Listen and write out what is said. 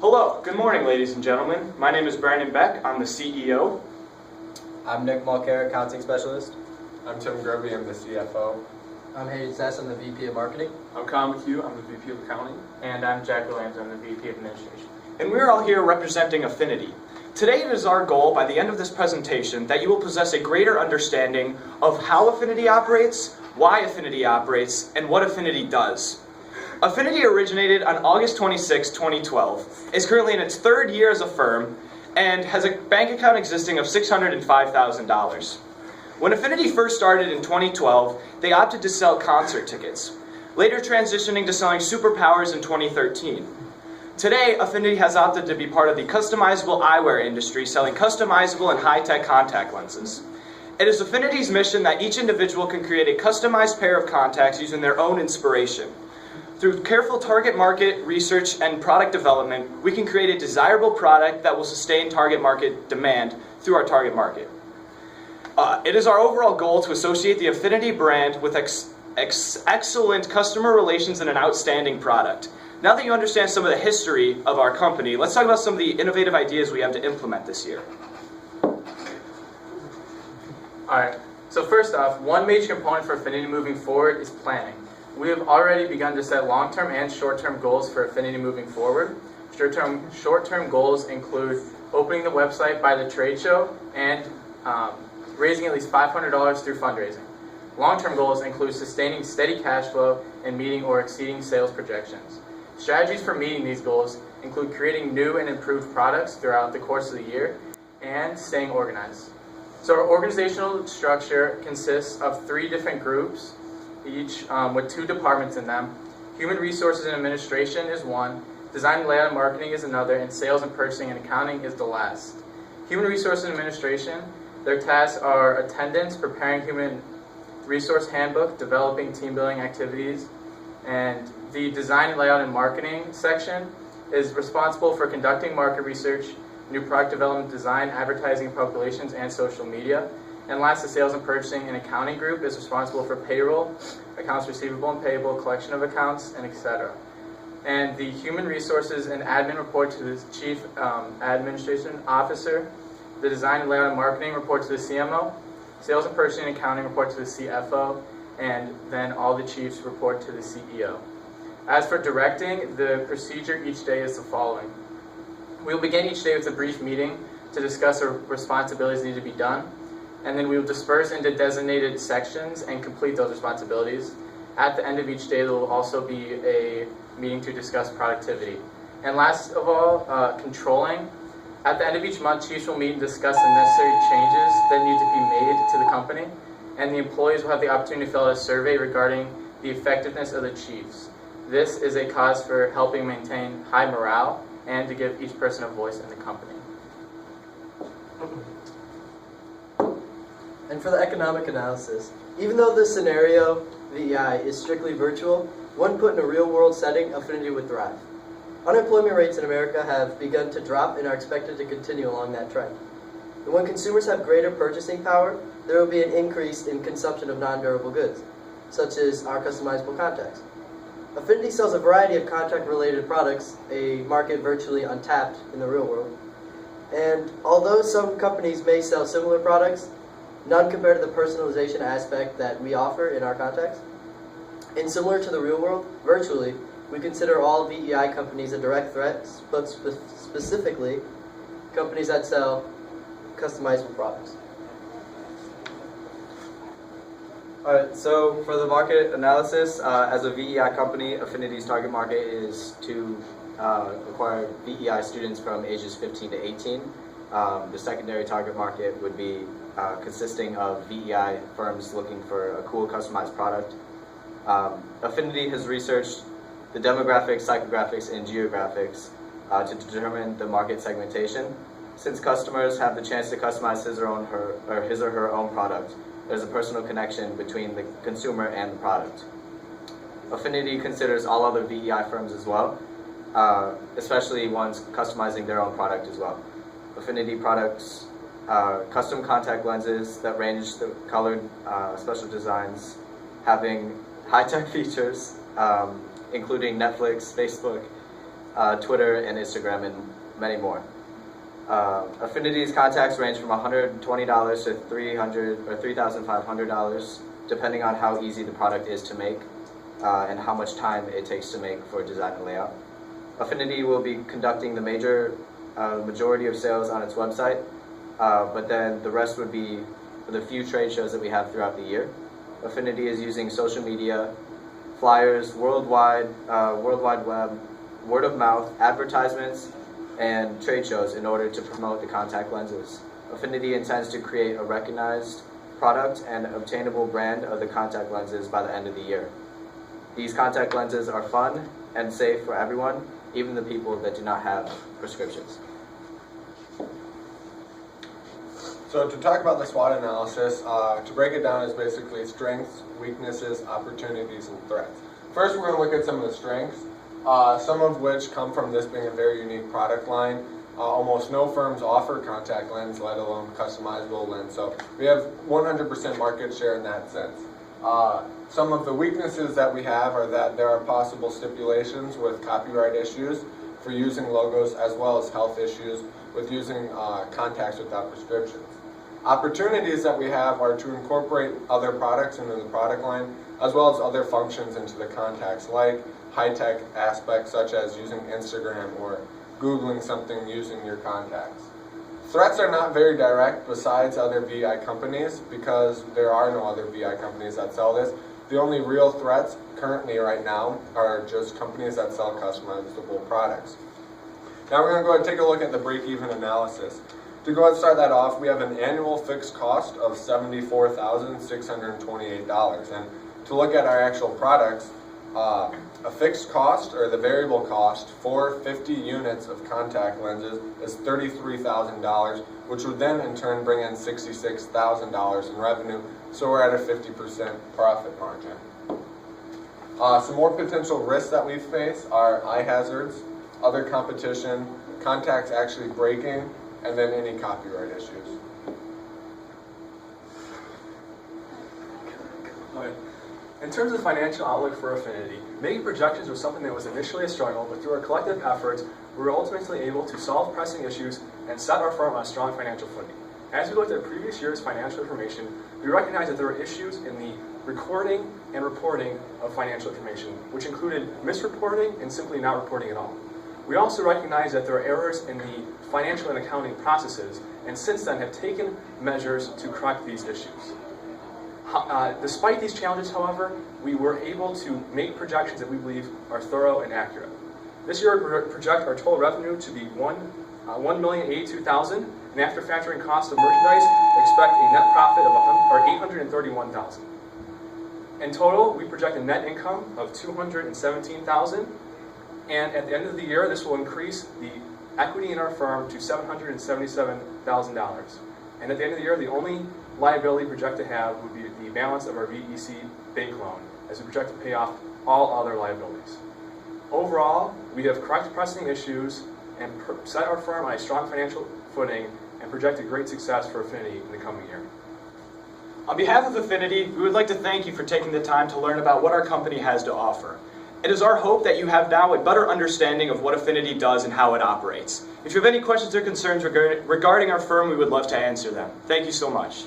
Hello, good morning ladies and gentlemen. My name is Brandon Beck, I'm the CEO. I'm Nick Mulcair, Accounting Specialist. I'm Tim Grovey, I'm the CFO. I'm Hayden Sass, I'm the VP of Marketing. I'm Kyle McHugh, I'm the VP of Accounting. And I'm Jack Williams, I'm the VP of Administration. And we're all here representing Affinity. Today it is our goal by the end of this presentation that you will possess a greater understanding of how Affinity operates, why Affinity operates, and what Affinity does. Affinity originated on August 26, 2012, is currently in its third year as a firm, and has a bank account existing of $605,000. When Affinity first started in 2012, they opted to sell concert tickets, later transitioning to selling superpowers in 2013. Today, Affinity has opted to be part of the customizable eyewear industry, selling customizable and high-tech contact lenses. It is Affinity's mission that each individual can create a customized pair of contacts using their own inspiration. Through careful target market research and product development, we can create a desirable product that will sustain target market demand through our target market. It is our overall goal to associate the Affinity brand with excellent customer relations and an outstanding product. Now that you understand some of the history of our company, let's talk about some of the innovative ideas we have to implement this year. Alright, so first off, one major component for Affinity moving forward is planning. We have already begun to set long-term and short-term goals for Affinity moving forward. Short-term goals include opening the website by the trade show and raising at least $500 through fundraising. Long-term goals include sustaining steady cash flow and meeting or exceeding sales projections. Strategies for meeting these goals include creating new and improved products throughout the course of the year and staying organized. So our organizational structure consists of 3 different groups, each with 2 departments in them. Human Resources and Administration is one, Design, Layout, and Marketing is another, and Sales and Purchasing and Accounting is the last. Human Resources and Administration, their tasks are attendance, preparing Human Resource Handbook, developing team building activities, and the Design, Layout, and Marketing section is responsible for conducting market research, new product development, design, advertising, public relations, and social media. And last, the Sales and Purchasing and Accounting group is responsible for payroll, accounts receivable and payable, collection of accounts, and etc. And the Human Resources and Admin report to the Chief Administration Officer. The Design, Layout, and Marketing report to the CMO. Sales and Purchasing and Accounting report to the CFO. And then all the chiefs report to the CEO. As for directing, the procedure each day is the following. We will begin each day with a brief meeting to discuss our responsibilities need to be done. And then we will disperse into designated sections and complete those responsibilities. At the end of each day, there will also be a meeting to discuss productivity. And last of all, controlling. At the end of each month, chiefs will meet and discuss the necessary changes that need to be made to the company. And the employees will have the opportunity to fill out a survey regarding the effectiveness of the chiefs. This is a cause for helping maintain high morale and to give each person a voice in the company. And for the economic analysis, even though this scenario, VEI, is strictly virtual, when put in a real-world setting, Affinity would thrive. Unemployment rates in America have begun to drop and are expected to continue along that trend. And when consumers have greater purchasing power, there will be an increase in consumption of non-durable goods, such as our customizable contacts. Affinity sells a variety of contact-related products, a market virtually untapped in the real world. And although some companies may sell similar products, none compared to the personalization aspect that we offer in our contacts. And similar to the real world, virtually, we consider all VEI companies a direct threat, but specifically companies that sell customizable products. Alright, so for the market analysis, as a VEI company, Affinity's target market is to acquire VEI students from ages 15 to 18. The secondary target market would be consisting of VEI firms looking for a cool customized product. Affinity has researched the demographics, psychographics, and geographics to determine the market segmentation. Since customers have the chance to customize his or her own product, there's a personal connection between the consumer and the product. Affinity considers all other VEI firms as well, especially ones customizing their own product as well. Affinity products custom contact lenses that range the colored special designs, having high-tech features, including Netflix, Facebook, Twitter and Instagram, and many more. Affinity's contacts range from $120 to $300 or $3,500, depending on how easy the product is to make and how much time it takes to make for design and layout. Affinity will be conducting the majority of sales on its website, but then the rest would be for the few trade shows that we have throughout the year. Affinity is using social media, flyers, worldwide web, word of mouth, advertisements, and trade shows in order to promote the contact lenses. Affinity intends to create a recognized product and obtainable brand of the contact lenses by the end of the year. These contact lenses are fun and safe for everyone, even the people that do not have prescriptions. So to talk about the SWOT analysis, to break it down is basically strengths, weaknesses, opportunities, and threats. First, we're going to look at some of the strengths, some of which come from this being a very unique product line. Almost no firms offer contact lens, let alone customizable lens. So we have 100% market share in that sense. Some of the weaknesses that we have are that there are possible stipulations with copyright issues for using logos, as well as health issues with using contacts without prescriptions. Opportunities that we have are to incorporate other products into the product line, as well as other functions into the contacts, like high-tech aspects such as using Instagram or Googling something using your contacts. Threats are not very direct besides other VEI companies, because there are no other VEI companies that sell this. The only real threats currently right now are just companies that sell customizable products. Now we're going to go ahead and take a look at the break-even analysis. To go ahead and start that off, we have an annual fixed cost of $74,628. And to look at our actual products, a fixed cost, or the variable cost, for 50 units of contact lenses is $33,000, which would then in turn bring in $66,000 in revenue, so we're at a 50% profit margin. Some more potential risks that we face are eye hazards, other competition, contacts actually breaking, and then any copyright issues. Right. In terms of financial outlook for Affinity, making projections was something that was initially a struggle, but through our collective efforts, we were ultimately able to solve pressing issues and set our firm on a strong financial footing. As we looked at previous year's financial information, we recognized that there were issues in the recording and reporting of financial information, which included misreporting and simply not reporting at all. We also recognized that there are errors in the financial and accounting processes, and since then have taken measures to correct these issues. Despite these challenges, however, we were able to make projections that we believe are thorough and accurate. This year, we project our total revenue to be $1,082,000, and after factoring cost of merchandise, expect a net profit of $831,000. In total, we project a net income of $217,000, and at the end of the year, this will increase the equity in our firm to $777,000. And at the end of the year, the only liability we project to have would be the balance of our VEC bank loan, as we project to pay off all other liabilities. Overall, we have corrected pressing issues and set our firm on a strong financial footing and projected great success for Affinity in the coming year. On behalf of Affinity, we would like to thank you for taking the time to learn about what our company has to offer. It is our hope that you have now a better understanding of what Affinity does and how it operates. If you have any questions or concerns regarding our firm, we would love to answer them. Thank you so much.